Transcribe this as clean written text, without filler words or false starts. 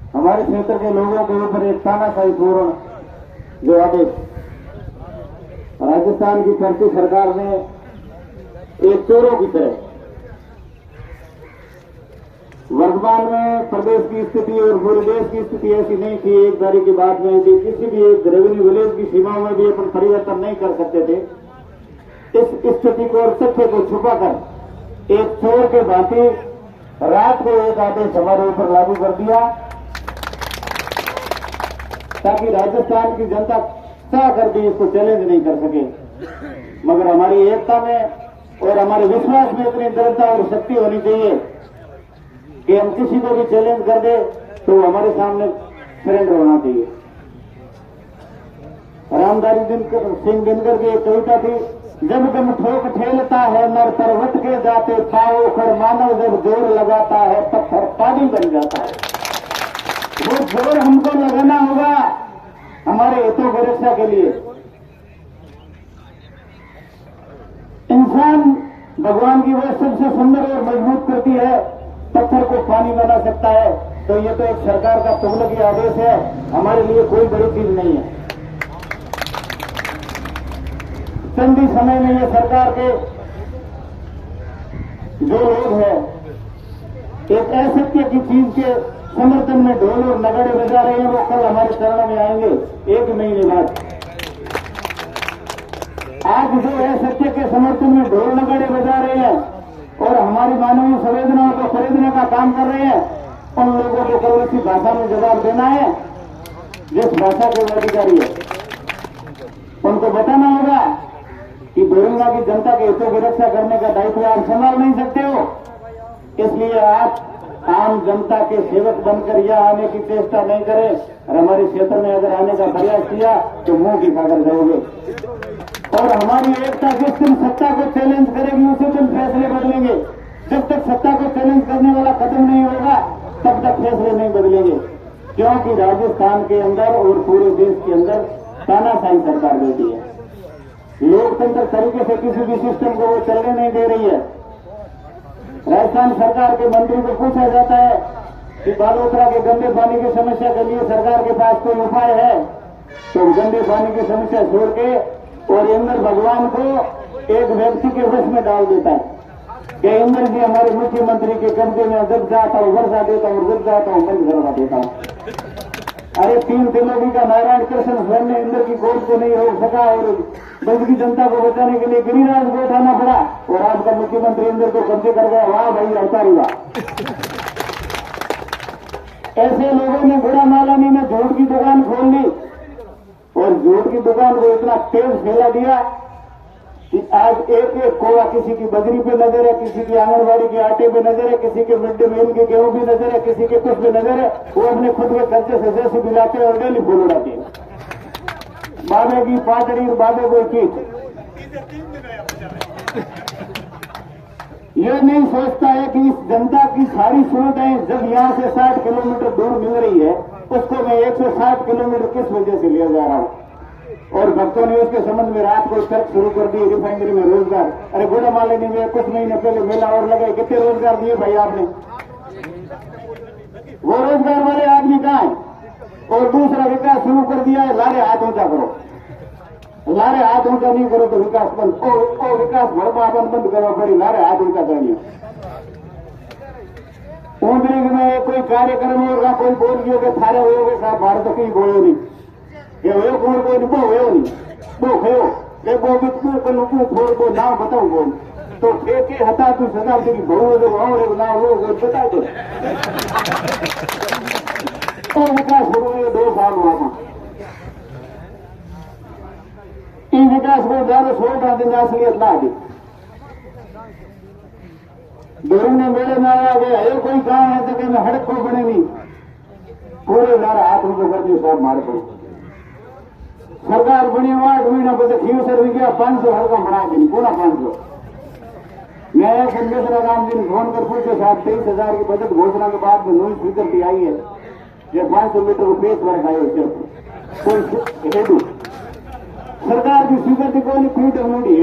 हमारे क्षेत्र के लोगों के ऊपर एक तानाशाही पूर्ण जो आदेश राजस्थान की करती सरकार ने एक चोरों की तरह वर्तमान में प्रदेश की स्थिति और पूरे देश की स्थिति ऐसी नहीं थी। एक तारीख की बात नहीं थी, किसी भी एक रेवेन्यू विलेज की सीमाओं में भी अपन परिवर्तन नहीं कर सकते थे। इस स्थिति को और तथ्य को छुपाकर एक चोर के भांति रात को एक आदेश हमारे ऊपर लागू कर दिया ताकि राजस्थान की जनता चाह कर भी इसको चैलेंज नहीं कर सके। मगर हमारी एकता में और हमारे विश्वास में इतनी दृढ़ता और शक्ति होनी चाहिए कि हम किसी को भी चैलेंज कर दे तो हमारे सामने सरेंडर होना चाहिए। रामधारी सिंह दिनकर की एक कविता थी, जब गम ठोक ठेलता है नर पर्वत के जाते पाओ उखड़ मानव जब जोर लगाता है पत्थर पानी बन जाता है। वो जोर हमको लगाना होगा हमारे हितों की रक्षा के लिए। इंसान भगवान की वह सबसे सुंदर और मजबूत करती है, पत्थर को पानी बना सकता है। तो ये तो एक सरकार का तुगलकी आदेश है, हमारे लिए कोई बड़ी चीज नहीं है। चंद ही समय में ये सरकार के जो लोग हैं एक असत्य की चीज के समर्थन में ढोल और नगाड़े बजा रहे हैं, वो कल हमारे चरणों में आएंगे 1 महीने बाद। आज जो असत्य के समर्थन में ढोल नगाड़े बजा रहे हैं और हमारी मानवीय संवेदनाओं को खरीदने का काम कर रहे हैं, उन लोगों को कल इसी भाषा में जवाब देना है जिस भाषा के अधिकारी है। उनको बताना होगा कि दोरंगा की जनता के हितों की रक्षा करने का दायित्व आप संभाल नहीं सकते हो, इसलिए आप आम जनता के सेवक बनकर यह आने की चेष्टा नहीं करें। और हमारे क्षेत्र में अगर आने का प्रयास किया तो मुंह की खाकर जाओगे। और हमारी एकता जिस दिन सत्ता को चैलेंज करेगी उसी दिन फैसले बदलेंगे। जब तक सत्ता को चैलेंज करने वाला खत्म नहीं होगा तब तक फैसले नहीं बदलेंगे, क्योंकि राजस्थान के अंदर और पूरे देश के अंदर तानाशाही सरकार बैठी है। लोकतंत्र तरीके से किसी भी सिस्टम को वो चलने नहीं दे रही है। राजस्थान सरकार के मंत्री को पूछा जाता है कि बालोतरा के गंदे पानी की समस्या के लिए सरकार के पास कोई उपाय है, तो गंदे पानी की समस्या छोड़ के और इंद्र भगवान को एक व्यक्ति के वश में डाल देता है कि इंद्र जी हमारे मुख्यमंत्री के कब्जे में जब जाता हूं वर्षा देता हूं, जब जाता हूं बंद करवा देता हूं। अरे 3 तिलोकी का नारायण कृष्ण स्वयं ने इंद्र की गोद को नहीं रोक सका और बंद की जनता को बचाने के लिए गिरिराज को उठाना पड़ा और आपका मुख्यमंत्री इंद्र को कब्जे कर गया। वाह भाई, अवतार हुआ। ऐसे लोगों ने गुड़ा मालानी में झूठ की दुकान खोल ली और झूठ की दुकान को इतना तेज फैला दिया कि आज एक एक कोड़ा किसी की बजरी पे नजर है, किसी की आंगनबाड़ी के आटे पे नजर है, किसी के मिड डे मील के गेहूं भी नजर है, किसी के कुछ पे नजर है। वो अपने खुद के खर्चे से जैसे मिलाते और डेली फूल उड़ाते हैं। बाबे की पाटड़ी और बाबे को चीज ये नहीं सोचता है कि इस जनता की सारी सुविधाएं जब यहां से 60 किलोमीटर दूर मिल रही है उसको मैं 160 किलोमीटर किस वजह से लिया जा रहा हूं। और भक्तों ने उसके संबंध में रात को तर्क शुरू कर दी, रिफाइनरी में रोजगार। अरे गुड़ा मालिनी में कुछ महीने पहले मेला और लगे, कितने रोजगार दिए भाई आपने? वो रोजगार वाले आदमी कहां है? और दूसरा विकास शुरू कर दिया है, लारे हाथ ऊंचा करो। लारे हाथ ऊंचा नहीं करो तो विकास बंद, ओ विकास भड़पापन बंद करो, बड़ी लारे हाथ ऊंचा करनी। उमरिंग में कोई कार्यक्रम होगा, कोई बोल दियो कि थारे हो साहब भारत की बोलो नहीं ये हो कोई बो हो नहीं बो खयो ये बो भी थोड़ को नाम बताऊं बोल तो ठेके हटा तू सजा तेरी बहु जो और ना हो बता दो। और विकास शुरू हुए 2 साल हुआ। इन विकास को ज्यादा 16 दिन असलियत ला दी। दोरंगे मेले में आया गया ये कोई गांव है तो में हड़क को बने नहीं पूरे लारा हाथ उनको कर दिए साहब मारे पड़े। सरकार बनी 8 महीना बजे खीव सर भी गया 500 हल्का बना दी पूरा 500। मैं संदेशरा राम जी ने फोन कर पूछे साहब 23,000 की बजट घोषणा के बाद में नई स्वीकृति आई है, ये 500 मीटर को पेश वर्क आए सिर्फ कोई हेडू सरकार की स्वीकृति को नहीं पीडब्ल्यूडी